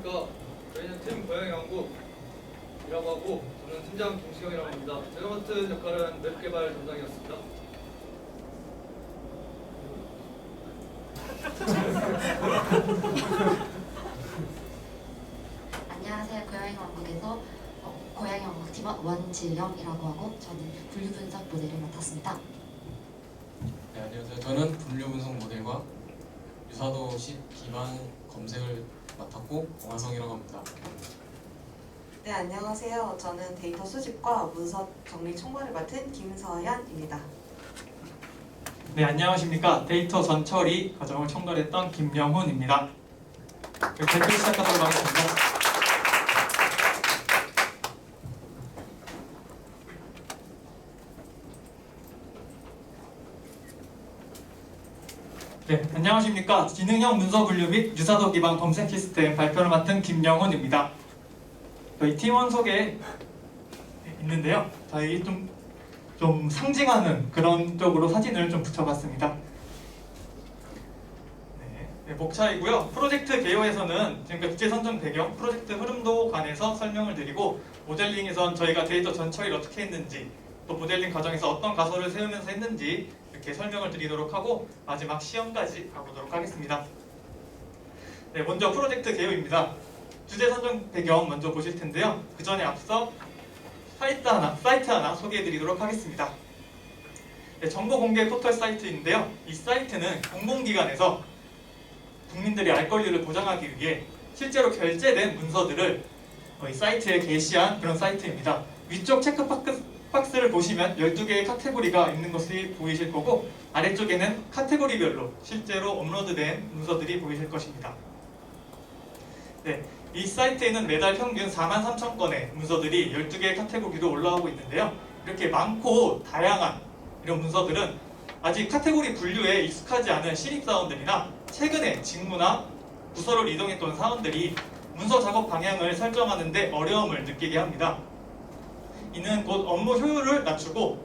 안녕하십니까. 저희는 팀 고양이왕국이라고 하고 저는 팀장 김시경이라고 합니다. 제가 맡은 역할은 웹 개발 담당이었습니다. 안녕하세요. 고양이왕국에서 고양이왕국 팀원 원지영이라고 하고 저는 분류 분석 모델을 맡았습니다. 네, 안녕하세요. 저는 분류 분석 모델과 유사도식 기반 검색을 맡았고 공화성이라고 합니다. 네, 안녕하세요. 저는 데이터 수집과 문서 정리 총괄을 맡은 김서연입니다. 네, 안녕하십니까. 데이터 전처리 과정을 총괄했던 김영훈입니다. 발표 시작하도록 하겠습니다. 네, 안녕하십니까. 지능형 문서 분류 및 유사도 기반 검색 시스템 발표를 맡은 김영훈입니다. 저희 팀원 소개 있는데요. 저희 좀 상징하는 그런 쪽으로 사진을 좀 붙여봤습니다. 네, 목차이고요. 프로젝트 개요에서는 지금까지 주제 선정 배경, 프로젝트 흐름도 관해서 설명을 드리고 모델링에선 저희가 데이터 전처리를 어떻게 했는지 또 모델링 과정에서 어떤 가설을 세우면서 했는지 이렇게 설명을 드리도록 하고 마지막 시험까지 가보도록 하겠습니다. 네, 먼저 프로젝트 개요입니다. 주제 선정 배경 먼저 보실 텐데요. 그 전에 앞서 사이트 하나 소개해드리도록 하겠습니다. 네, 정보 공개 포털 사이트인데요. 이 사이트는 공공기관에서 국민들의 알 권리를 보장하기 위해 실제로 결제된 문서들을 이 사이트에 게시한 그런 사이트입니다. 위쪽 체크박스를 보시면 12개의 카테고리가 있는 것이 보이실 거고 아래쪽에는 카테고리별로 실제로 업로드된 문서들이 보이실 것입니다. 네, 이 사이트에는 매달 평균 43,000건의 문서들이 12개의 카테고리로 올라오고 있는데요. 이렇게 많고 다양한 이런 문서들은 아직 카테고리 분류에 익숙하지 않은 신입사원들이나 최근에 직무나 부서를 이동했던 사원들이 문서 작업 방향을 설정하는 데 어려움을 느끼게 합니다. 이는 곧 업무 효율을 낮추고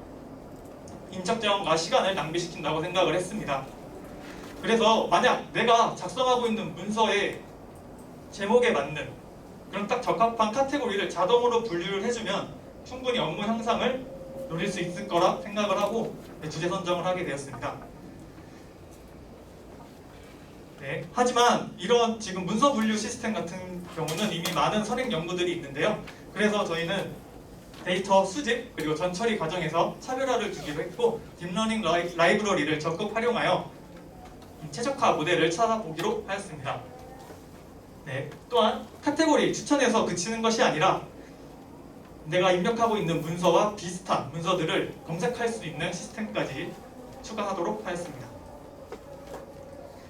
인적 자원과 시간을 낭비시킨다고 생각을 했습니다. 그래서 만약 내가 작성하고 있는 문서의 제목에 맞는 그런 딱 적합한 카테고리를 자동으로 분류를 해주면 충분히 업무 향상을 노릴 수 있을 거라 생각을 하고 주제 선정을 하게 되었습니다. 네, 하지만 이런 지금 문서 분류 시스템 같은 경우는 이미 많은 선행 연구들이 있는데요. 그래서 저희는 데이터 수집 그리고 전처리 과정에서 차별화를 두기로 했고 딥러닝 라이브러리를 적극 활용하여 최적화 모델을 찾아보기로 하였습니다. 네, 또한 카테고리 추천해서 그치는 것이 아니라 내가 입력하고 있는 문서와 비슷한 문서들을 검색할 수 있는 시스템까지 추가하도록 하였습니다.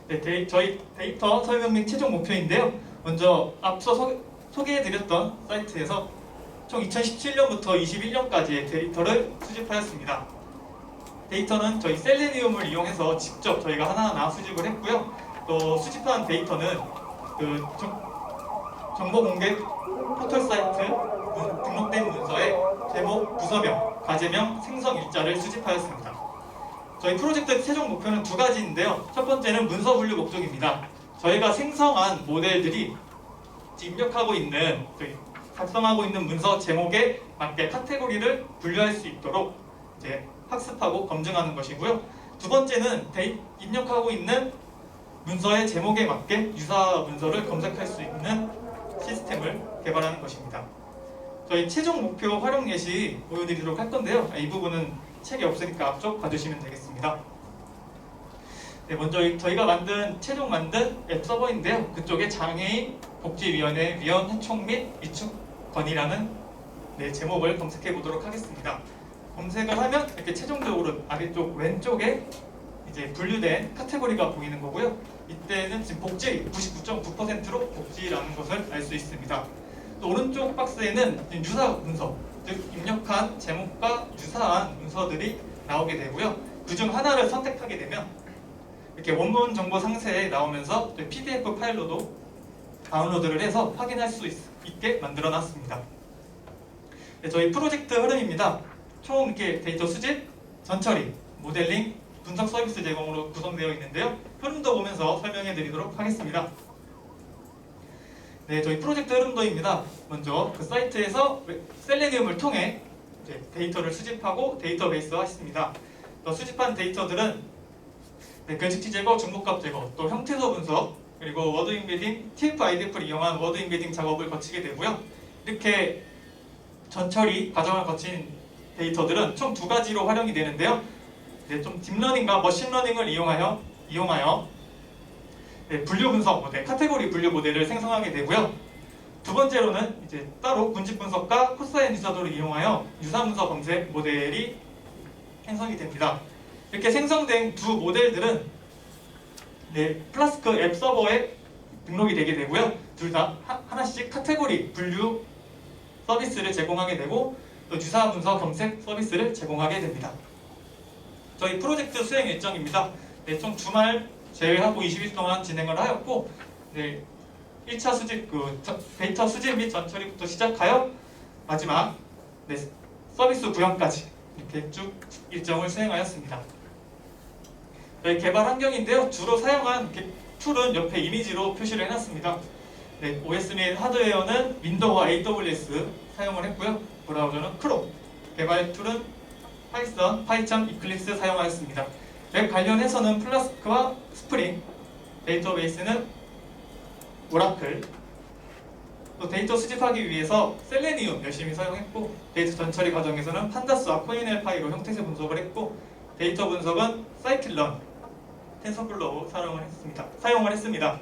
네, 저희 데이터 설명 및 최종 목표인데요. 먼저 앞서 소개해드렸던 사이트에서 총 2017년부터 21년까지의 데이터를 수집하였습니다. 데이터는 저희 셀레니움을 이용해서 직접 저희가 하나하나 수집을 했고요. 또 수집한 데이터는 정보 공개 포털 사이트 등록된 문서의 제목, 부서명, 과제명, 생성 일자를 수집하였습니다. 저희 프로젝트 최종 목표는 두 가지인데요. 첫 번째는 문서 분류 목적입니다. 저희가 생성한 모델들이 입력하고 있는 작성하고 있는 문서 제목에 맞게 카테고리를 분류할 수 있도록 이제 학습하고 검증하는 것이고요. 두 번째는 입력하고 있는 문서의 제목에 맞게 유사 문서를 검색할 수 있는 시스템을 개발하는 것입니다. 저희 최종 목표 활용 예시 보여드리도록 할 건데요. 이 부분은 책이 없으니까 앞쪽 봐주시면 되겠습니다. 네, 먼저 저희가 최종 만든 웹 서버인데요. 그쪽에 장애인 복지위원회 위원 회총 및 위축 건의라는 제목을 검색해 보도록 하겠습니다. 검색을 하면 이렇게 최종적으로 아래쪽 왼쪽에 이제 분류된 카테고리가 보이는 거고요. 이때는 지금 복지 99.9%로 복지라는 것을 알 수 있습니다. 또 오른쪽 박스에는 유사 문서, 즉 입력한 제목과 유사한 문서들이 나오게 되고요. 그중 하나를 선택하게 되면 이렇게 원문 정보 상세에 나오면서 PDF 파일로도 다운로드를 해서 확인할 수 있게 만들어 놨습니다. 네, 저희 프로젝트 흐름입니다. 총 이렇게 데이터 수집, 전처리, 모델링, 분석 서비스 제공으로 구성되어 있는데요. 흐름도 보면서 설명해 드리도록 하겠습니다. 네, 저희 프로젝트 흐름도입니다. 먼저 그 사이트에서 셀레니움을 통해 이제 데이터를 수집하고 데이터베이스화했습니다. 또 수집한 데이터들은 결식치 제거, 중복값 제거, 또 형태소 분석, 그리고 워드 인베딩, TF-IDF를 이용한 워드 인베딩 작업을 거치게 되고요. 이렇게 전처리 과정을 거친 데이터들은 총 두 가지로 활용이 되는데요. 좀 딥러닝과 머신러닝을 이용하여 분류 분석 모델, 카테고리 분류 모델을 생성하게 되고요. 두 번째로는 이제 따로 군집 분석과 코사인 유사도를 이용하여 유사 문서 검색 모델이 생성이 됩니다. 이렇게 생성된 두 모델들은 플라스크 앱 서버에 등록이 되게 되고요. 둘 다 하나씩 카테고리 분류 서비스를 제공하게 되고 또 유사 문서 검색 서비스를 제공하게 됩니다. 저희 프로젝트 수행 일정입니다. 총 주말 제외하고 20일 동안 진행을 하였고 1차 수집, 데이터 수집 및 전처리부터 시작하여 마지막 서비스 구현까지 이렇게 쭉 일정을 수행하였습니다. 저희 개발 환경인데요. 주로 사용한 툴은 옆에 이미지로 표시를 해놨습니다. OS 및 하드웨어는 윈도우와 AWS 사용을 했고요. 브라우저는 크롬, 개발 툴은 파이썬, 파이썬, 이클립스 사용하였습니다. 웹 관련해서는 플라스크와 스프링, 데이터베이스는 오라클, 또 데이터 수집하기 위해서 셀레니움 열심히 사용했고 데이터 전처리 과정에서는 판다스와 코인엘파이로 형태소 분석을 했고 데이터 분석은 사이클런, 텐서플로우 사용을 했습니다.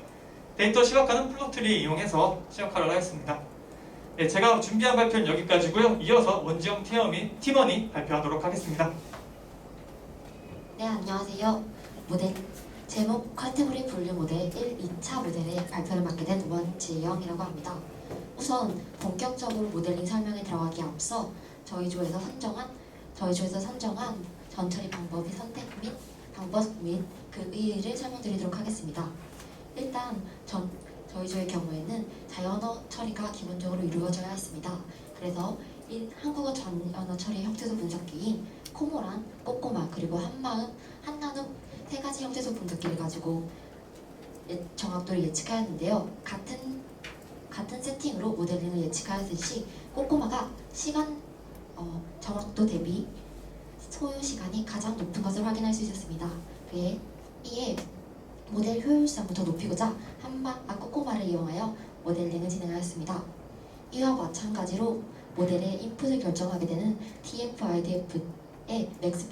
데이터 시각화는 플로트리 이용해서 시각화를 하였습니다. 제가 준비한 발표는 여기까지고요. 이어서 원지영 팀원이 발표하도록 하겠습니다. 네, 안녕하세요. 모델 제목 카테고리 분류 모델 2차 모델의 발표를 맡게 된 원지영이라고 합니다. 우선 본격적으로 모델링 설명에 들어가기 앞서 저희 조에서 선정한 전처리 방법의 선택 및 그 의의를 설명드리도록 하겠습니다. 일단 저희 조의 경우에는 자연어 처리가 기본적으로 이루어져야 했습니다. 그래서 한국어 전언어 처리 형태소 분석기인 코모란, 꼬꼬마, 그리고 한나눔 세 가지 형태소 분석기를 가지고 정확도를 예측하였는데요. 같은 세팅으로 모델링을 예측하였을 꼬꼬마가 시간 정확도 대비 소요 시간이 가장 높은 것을 확인할 수 있었습니다. 이에 모델 효율성을 더 높이고자 꼬꼬마를 이용하여 모델링을 진행하였습니다. 이와 마찬가지로 모델의 인풋을 결정하게 되는 TF-IDF의 맥스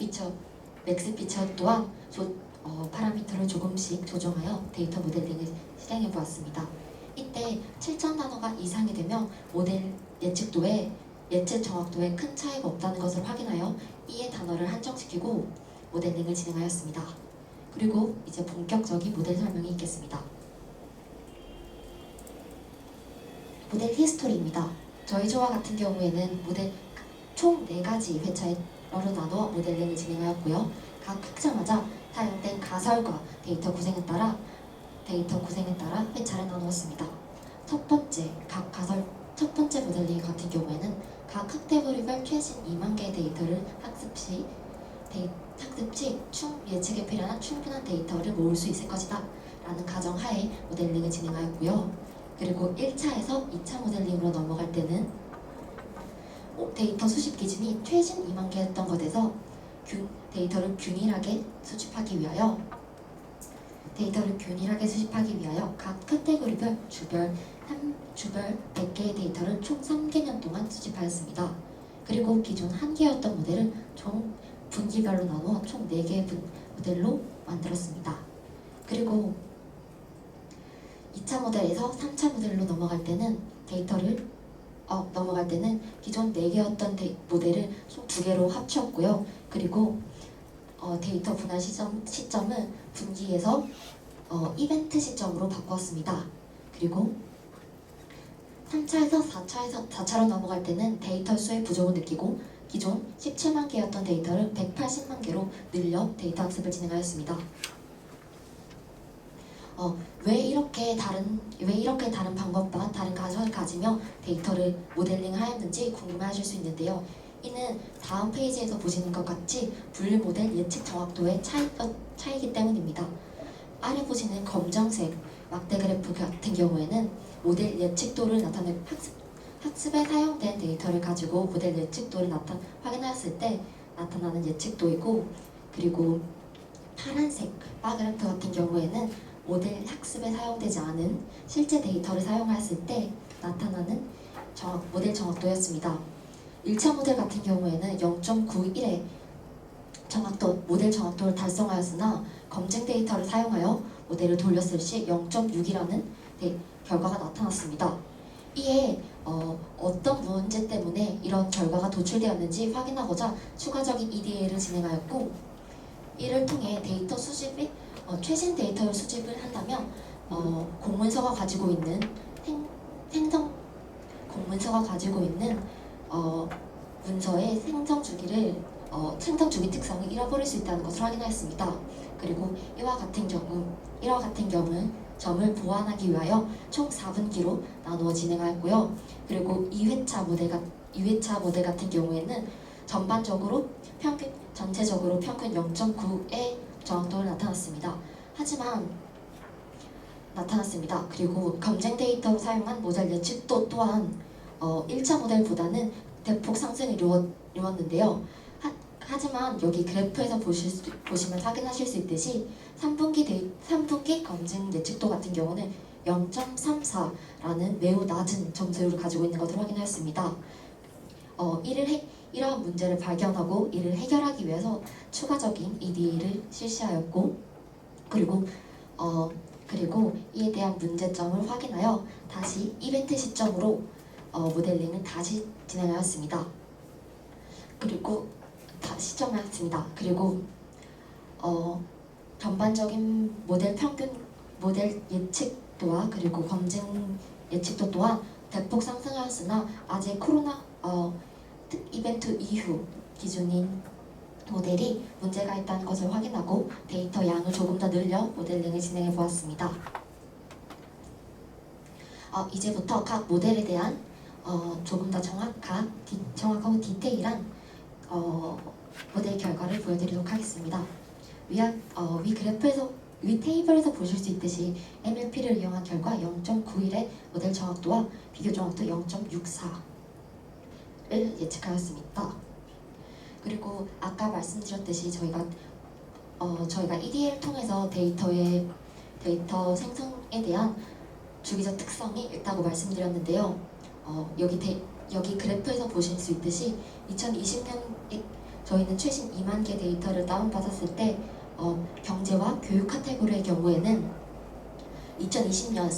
피처 또한 파라미터를 조금씩 조정하여 데이터 모델링을 실행해 보았습니다. 이때 7,000 단어가 이상이 되면 모델 예측 정확도에 큰 차이가 없다는 것을 확인하여 이에 단어를 한정시키고 모델링을 진행하였습니다. 그리고 이제 본격적인 모델 설명이 있겠습니다. 모델 히스토리입니다. 저희 조와 같은 경우에는 모델 총 4가지 회차로 나눠 모델링을 진행하였고요. 각 학자마다 사용된 가설과 데이터 구성에 따라 회차를 나누었습니다. 첫 번째 모델링 같은 경우에는 각 카테고리별 최신 2만 개의 데이터를 학습 시 예측에 필요한 충분한 데이터를 모을 수 있을 것이다 라는 가정하에 모델링을 진행하였고요. 그리고 1차에서 2차 모델링으로 넘어갈 때는 데이터 수집 기준이 최신 2만 개였던 것에서 데이터를 균일하게 수집하기 위하여 각 카테고리별 주별 100개의 데이터를 총 3개년 동안 수집하였습니다. 그리고 기존 1개였던 모델을 총 분기별로 나누어 총 4개의 모델로 만들었습니다. 그리고 2차 모델에서 3차 모델로 넘어갈 때는 기존 4개였던 모델을 총 2개로 합쳤고요. 그리고 데이터 분할 시점을 분기에서 이벤트 시점으로 바꾸었습니다. 그리고 3차에서 4차로 넘어갈 때는 데이터 수의 부족을 느끼고 기존 17만 개였던 데이터를 180만 개로 늘려 데이터 학습을 진행하였습니다. 왜 이렇게 다른 방법과 다른 가설을 가지며 데이터를 모델링을 하였는지 궁금해하실 수 있는데요. 이는 다음 페이지에서 보시는 것 같이 분류 모델 예측 정확도의 차이기 때문입니다. 아래 보시는 검정색 막대 그래프 같은 경우에는 모델 예측도를 나타낸 학습에 사용된 데이터를 가지고 모델 예측도를 확인하였을 때 나타나는 예측도이고, 그리고 파란색 바 그래프 같은 경우에는 모델 학습에 사용되지 않은 실제 데이터를 사용하였을 때 나타나는 모델 정확도였습니다. 1차 모델 같은 경우에는 0.91의 모델 정확도를 달성하였으나 검증 데이터를 사용하여 모델을 돌렸을 시 0.6이라는 결과가 나타났습니다. 이에 어떤 문제 때문에 이런 결과가 도출되었는지 확인하고자 추가적인 EDA를 진행하였고, 이를 통해 데이터 수집이 최신 데이터를 수집을 한다면 공문서가 가지고 있는 문서의 생성 주기 특성을 잃어버릴 수 있다는 것을 확인하였습니다. 그리고 이와 같은 경우 점을 보완하기 위하여 총 4분기로 나누어 진행하였고요. 그리고 2회차 모델 같은 경우에는 전체적으로 평균 0.9의 정확도를 나타났습니다. 그리고 검증 데이터로 사용한 모델 예측도 또한 1차 모델보다는 대폭 상승을 이루었는데요. 하지만 여기 그래프에서 보시면 확인하실 수 있듯이 3분기 검증 예측도 같은 경우는 0.34라는 매우 낮은 점수를 가지고 있는 것을 확인하였습니다. 이러한 문제를 발견하고 이를 해결하기 위해서 추가적인 EDA를 실시하였고, 그리고 이에 대한 문제점을 확인하여 다시 이벤트 시점으로 모델링을 다시 진행하였습니다. 그리고 전반적인 모델 예측도와 그리고 검증 예측도 또한 대폭 상승하였으나 아직 코로나 이벤트 이후 기준인 모델이 문제가 있다는 것을 확인하고 데이터 양을 조금 더 늘려 모델링을 진행해 보았습니다. 이제부터 각 모델에 대한 조금 더 정확하고 디테일한 모델 결과를 보여드리도록 하겠습니다. 위 테이블에서 보실 수 있듯이 MLP를 이용한 결과 0.91의 모델 정확도와 비교 정확도 0.64를 예측하였습니다. 그리고 아까 말씀드렸듯이 저희가 EDA를 통해서 데이터 생성에 대한 주기적 특성이 있다고 말씀드렸는데요. 여기 그래프에서 보실 수 있듯이 2020년에 저희는 최신 2만 개 데이터를 다운받았을 때 경제와 교육 카테고리의 경우에는 2020년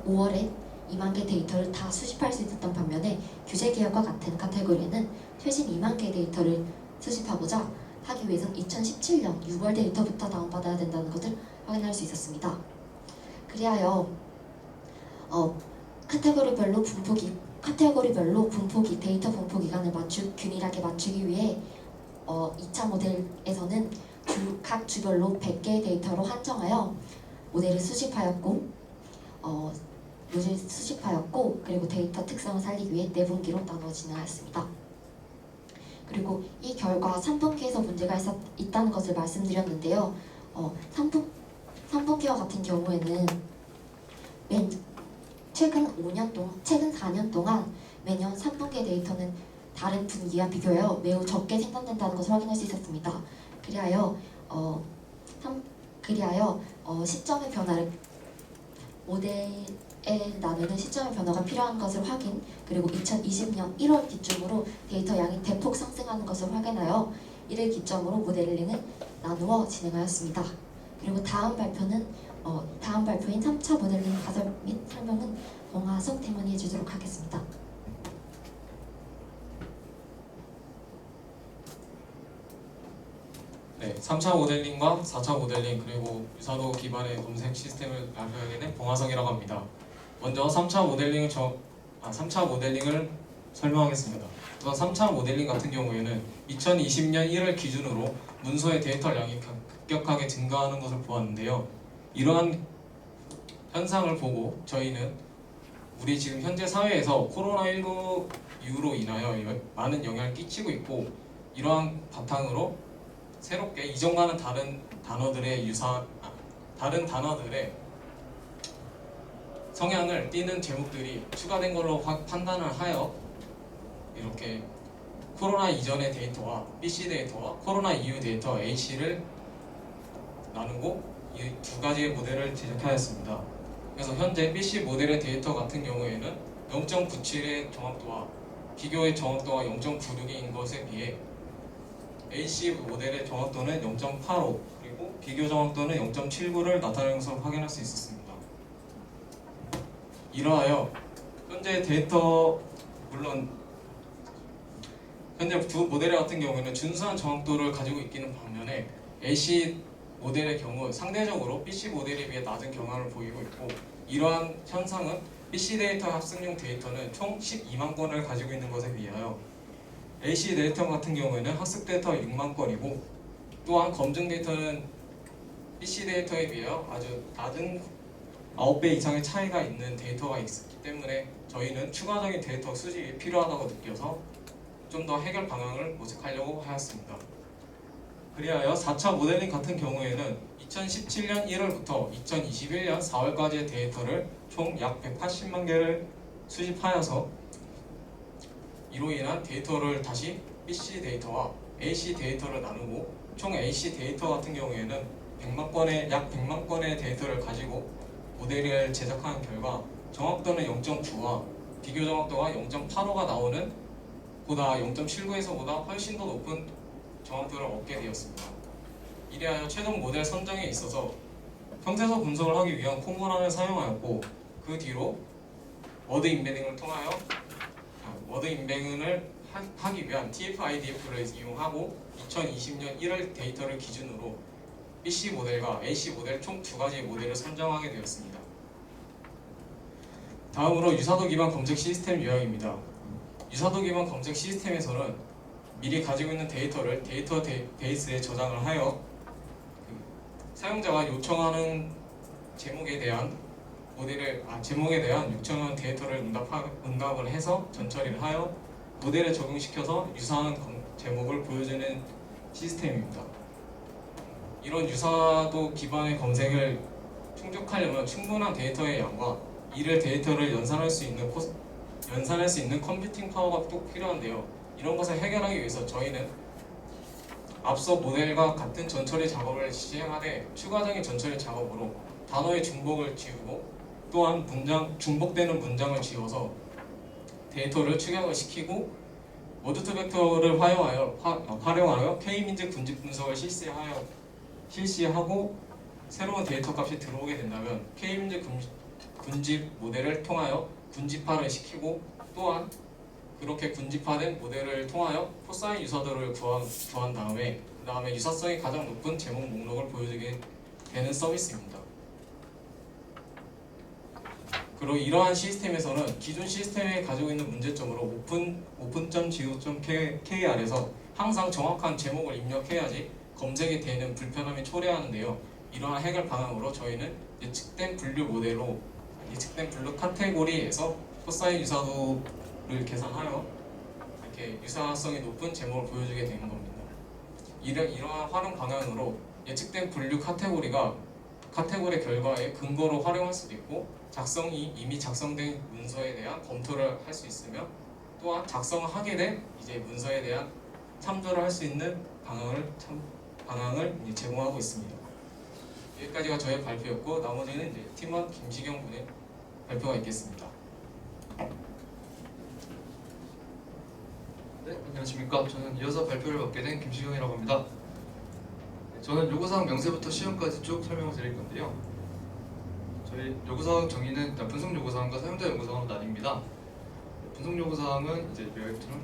5월에 2만 개 데이터를 다 수집할 수 있었던 반면에 규제개혁과 같은 카테고리에는 최신 2만 개 데이터를 수집하고자 하기 위해서는 2017년 6월 데이터부터 다운받아야 된다는 것을 확인할 수 있었습니다. 그리하여 카테고리별로 데이터 분포 기간을 균일하게 맞추기 위해 2차 모델에서는 각 주별로 100개의 데이터로 한정하여 모델을 수집하였고 그리고 데이터 특성을 살리기 위해 4분기로 나누어 진행하였습니다. 그리고 이 결과 3분기에서 문제가 있다는 것을 말씀드렸는데요. 3분기와 같은 경우에는 최근 4년 동안 매년 3분기 데이터는 다른 분기와 비교하여 매우 적게 생산된다는 것을 확인할 수 있었습니다. 그리하여 시점의 변화를 모델에 나누는 시점의 변화가 필요한 것을 확인, 그리고 2020년 1월 기준으로 데이터 양이 대폭 상승하는 것을 확인하여 이를 기점으로 모델링을 나누어 진행하였습니다. 그리고 다음 발표인 3차 모델링 가설 및 설명은 봉하석 팀원이 해주도록 하겠습니다. 네, 3차 모델링과 4차 모델링 그리고 유사도 기반의 검색 시스템을 발표하게 된 봉하성이라고 합니다. 먼저 3차 모델링을 설명하겠습니다. 우선 3차 모델링 같은 경우에는 2020년 1월 기준으로 문서의 데이터량이 급격하게 증가하는 것을 보았는데요. 이러한 현상을 보고 저희는 우리 지금 현재 사회에서 코로나19 이후로 인하여 많은 영향을 끼치고 있고, 이러한 바탕으로 새롭게 이전과는 다른 단어들의 성향을 띠는 제목들이 추가된 걸로 판단을 하여 이렇게 코로나 이전의 데이터와 BC 데이터와 코로나 이후 데이터 AC를 나누고 이 두 가지의 모델을 제작하였습니다. 그래서 현재 BC 모델의 데이터 같은 경우에는 0.97의 정확도와 비교의 정확도가 0.96인 것에 비해 AC 모델의 정확도는 0.85 그리고 비교 정확도는 0.79를 나타내는 것을 확인할 수 있었습니다. 이러하여 현재 데이터 물론 현재 두 모델 같은 경우에는 준수한 정확도를 가지고 있기는 반면에 AC 모델의 경우 상대적으로 BC 모델에 비해 낮은 경향을 보이고 있고 이러한 현상은 BC 데이터 합승용 데이터는 총 12만 건을 가지고 있는 것에 비하여 AC 데이터 같은 경우에는 학습 데이터 6만 건이고 또한 검증 데이터는 BC 데이터에 비하여 아주 낮은 9배 이상의 차이가 있는 데이터가 있기 때문에 저희는 추가적인 데이터 수집이 필요하다고 느껴서 좀 더 해결 방향을 모색하려고 하였습니다. 그리하여 4차 모델링 같은 경우에는 2017년 1월부터 2021년 4월까지의 데이터를 총 약 180만 개를 수집하여서 이로 인한 데이터를 다시 BC 데이터와 AC 데이터를 나누고 총 AC 데이터 같은 경우에는 약 100만 건의 데이터를 가지고 모델을 제작한 결과 정확도는 0.9와 비교 정확도가 0.85가 나오는 보다 0.79에서보다 훨씬 더 높은 정확도를 얻게 되었습니다. 이래하여 최종 모델 선정에 있어서 평태서 분석을 하기 위한 콩고란을 사용하였고 그 뒤로 워드 임베딩을 통하여 워드 임베딩을 하기 위한 TF-IDF를 이용하고 2020년 1월 데이터를 기준으로 BC 모델과 AC 모델 총 두 가지의 모델을 선정하게 되었습니다. 다음으로 유사도 기반 검색 시스템 요약입니다. 유사도 기반 검색 시스템에서는 미리 가지고 있는 데이터를 데이터 베이스에 저장을 하여 사용자가 요청하는 제목에 대한 요청하는 데이터를 응답을 해서 전처리를 하여 모델에 적용시켜서 유사한 제목을 보여주는 시스템입니다. 이런 유사도 기반의 검색을 충족하려면 충분한 데이터의 양과 이를 데이터를 연산할 수 있는 컴퓨팅 파워가 꼭 필요한데요. 이런 것을 해결하기 위해서 저희는 앞서 모델과 같은 전처리 작업을 시행하되 추가적인 전처리 작업으로 단어의 중복을 지우고 또한 중복되는 문장을 지워서 데이터를 축약을 시키고 워드2벡터를 활용하여 K-민즈 군집 분석을 실시하고 새로운 데이터 값이 들어오게 된다면 K-민즈 군집 모델을 통하여 군집화를 시키고 또한 그렇게 군집화된 모델을 통하여 코사인 유사도를 구한 다음에 그 다음에 유사성이 가장 높은 제목 목록을 보여주게 되는 서비스입니다. 그리고 이러한 시스템에서는 기존 시스템에 가지고 있는 문제점으로 open.go.kr에서 항상 정확한 제목을 입력해야지 검색이 되는 불편함이 초래하는데요. 이러한 해결 방향으로 저희는 예측된 분류 카테고리에서 코사인 유사도를 계산하여 이렇게 유사성이 높은 제목을 보여주게 되는 겁니다. 이러한 활용 방향으로 예측된 분류 카테고리 결과의 근거로 활용할 수도 있고 이미 작성된 문서에 대한 검토를 할 수 있으며 또한 작성하게 된 이제 문서에 대한 참조를 할 수 있는 방향을 제공하고 있습니다. 여기까지가 저의 발표였고 나머지는 이제 팀원 김시경 군의 발표가 있겠습니다. 네, 안녕하십니까. 저는 이어서 발표를 맡게 된 김시경이라고 합니다. 저는 요구사항 명세부터 시험까지 쭉 설명을 드릴 건데요. 저희 요구사항 정의는 일단 분석 요구사항과 사용자 요구사항으로 나뉩니다. 분석 요구사항은 이제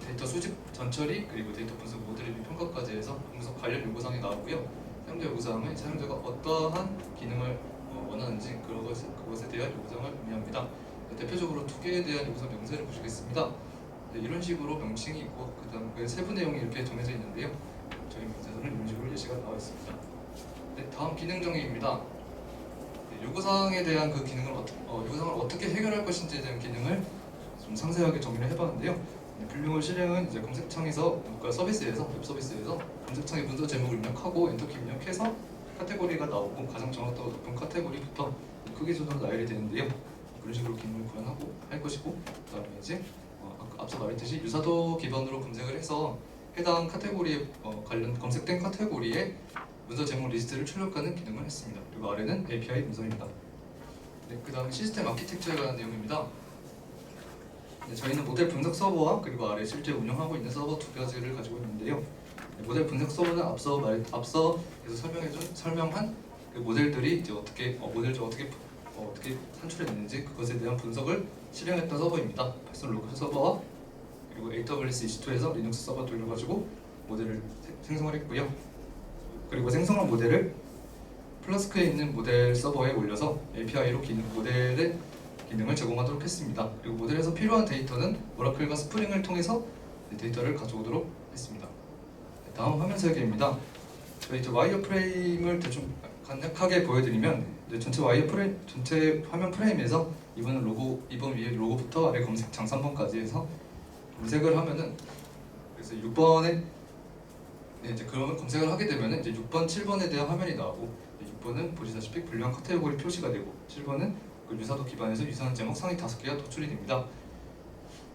데이터 수집, 전처리, 그리고 데이터 분석 모델 리뷰 평가까지 해서 분석 관련 요구사항이 나오고요. 사용자 요구사항은 사용자가 어떠한 기능을 원하는지 그것에 대한 요구사항을 의미합니다. 대표적으로 두 개에 대한 요구사항 명세를 보시겠습니다. 네, 이런 식으로 명칭이 있고 그다음 세부 내용이 이렇게 정해져 있는데요. 저희 명세서는 이런 식으로 예시가 나와 있습니다. 네, 다음 기능 정의입니다. 네, 요구사항에 대한 그 기능을 요구사항을 어떻게 해결할 것인지에 대한 기능을 좀 상세하게 정의를 해봤는데요. 네, 분류물 실행은 이제 검색창에서 웹 서비스에서 검색창에 문서 제목을 입력하고 엔터키 입력해서 카테고리가 나오고 가장 정확도가 높은 카테고리부터 크기 순으로 나열이 되는데요. 그런 식으로 기능을 구현하고 할 것이고, 그다음에 이제 아까 앞서 말했듯이 유사도 기반으로 검색을 해서 해당 카테고리에 관련 검색된 카테고리의 문서 제목 리스트를 출력하는 기능을 했습니다. 그리고 아래는 API 문서입니다. 네, 그다음에 시스템 아키텍처에 관한 내용입니다. 네, 저희는 모델 분석 서버와 그리고 아래 실제 운영하고 있는 서버 두 가지를 가지고 있는데요. 네, 모델 분석 서버는 앞서 계속 설명한 그 모델들이 이제 어떻게 산출해냈는지 그것에 대한 분석을 실행했던 서버입니다. 파이썬 로컬 서버와 그리고 AWS EC2에서 리눅스 서버 돌려가지고 모델을 생성을 했고요. 그리고 생성한 모델을 플라스크에 있는 모델 서버에 올려서 API로 모델의 기능을 제공하도록 했습니다. 그리고 모델에서 필요한 데이터는 오라클과 스프링을 통해서 데이터를 가져오도록 했습니다. 다음 화면 설계입니다. 저희 와이어프레임을 대충 간략하게 보여드리면 전체 전체 화면 프레임에서 이번 위에 로고부터 아래 검색 장 3번까지 해서 검색을 하면은 그래서 6번에 이제 그러면 검색을 하게 되면은 이제 6번, 7번에 대한 화면이 나오고 6번은 보시다시피 분류한 카테고리 표시가 되고 7번은 그 유사도 기반에서 유사한 제목 상위 5개가 도출이 됩니다.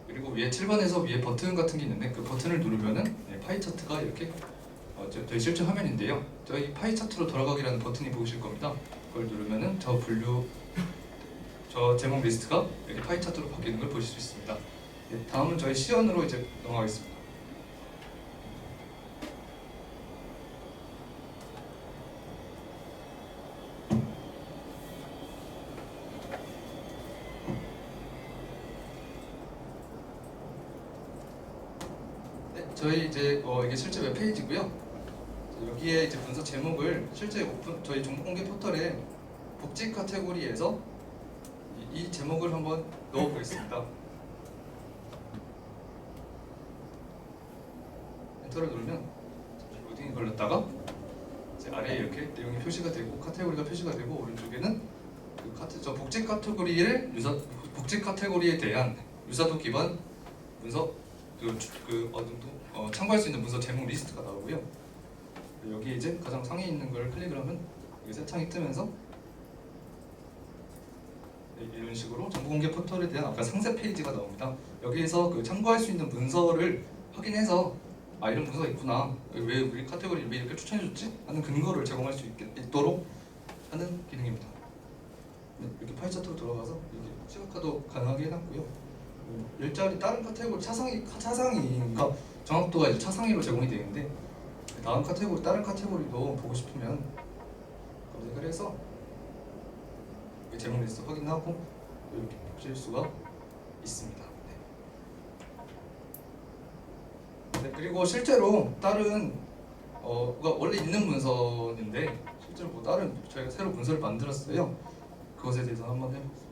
그리고 위에 7번에서 위에 버튼 같은 게 있는데 그 버튼을 누르면은 파이 차트가 이렇게 저희 실제 화면인데요. 저희 파이 차트로 돌아가기라는 버튼이 보이실 겁니다. 그걸 누르면은 저 제목 리스트가 이렇게 파이 차트로 바뀌는 걸 보실 수 있습니다. 다음은 저희 시연으로 이제 넘어가겠습니다. 저희 이제 이게 실제 웹페이지고요. 여기에 이제 문서 제목을 실제 저희 정보공개 포털에 복지 카테고리에서 이 제목을 한번 넣어보겠습니다. 엔터를 누르면 로딩이 걸렸다가 이제 아래에 이렇게 내용이 표시가 되고 카테고리가 표시가 되고 오른쪽에는 저 복지 카테고리에 대한 유사도 기반 문서 참고할 수 있는 문서 제목 리스트가 나오고요. 여기 이제 가장 상위에 있는 걸 클릭을 하면 여기 새 창이 뜨면서 이런 식으로 정보공개 포털에 대한 아까 상세 페이지가 나옵니다. 여기에서 참고할 수 있는 문서를 확인해서 이런 문서가 있구나, 왜 우리 카테고리를 왜 이렇게 추천해줬지? 하는 근거를 제공할 수 있도록 하는 기능입니다. 이렇게 파이 차트로 들어가서 이렇게 시각화도 가능하게 해놨고요. 일자리 다른 카테고리 차상위가 정확도가 이제 차상위로 제공이 되는데 다른 카테고리도 보고 싶으면 검색을 해서 제목 리스트 확인하고 이렇게 보실 수가 있습니다. 네, 그리고 실제로 다른 원래 있는 문서인데 실제로 다른 저희가 새로 문서를 만들었어요. 그것에 대해서 한번 해보겠습니다.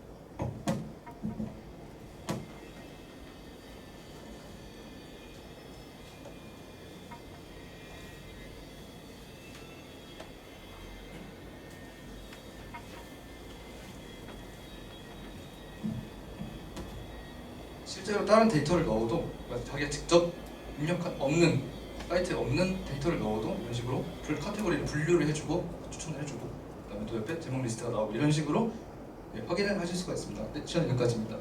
실제로 다른 데이터를 넣어도 자기가 직접 입력한 사이트에 없는 데이터를 넣어도 이런 식으로 카테고리를 분류를 해주고 추천을 해주고 그다음에 또 옆에 제목 리스트가 나오고 이런 식으로 확인을 하실 수가 있습니다. 네, 시간 여기까지입니다.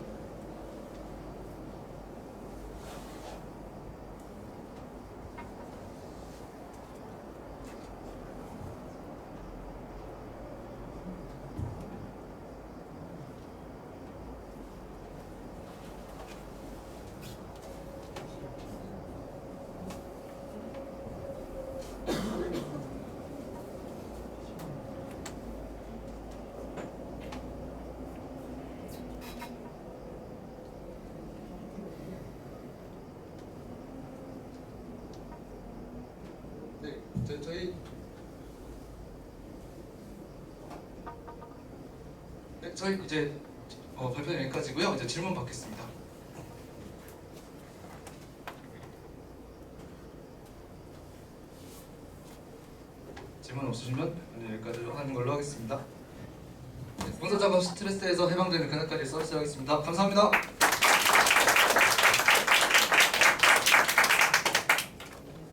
저희 이제 발표는 여기까지고요. 이제 질문 받겠습니다. 질문 없으시면 오늘 여기까지 하는 걸로 하겠습니다. 문서 작업 스트레스에서 해방되는 그날까지 서비스하겠습니다. 감사합니다.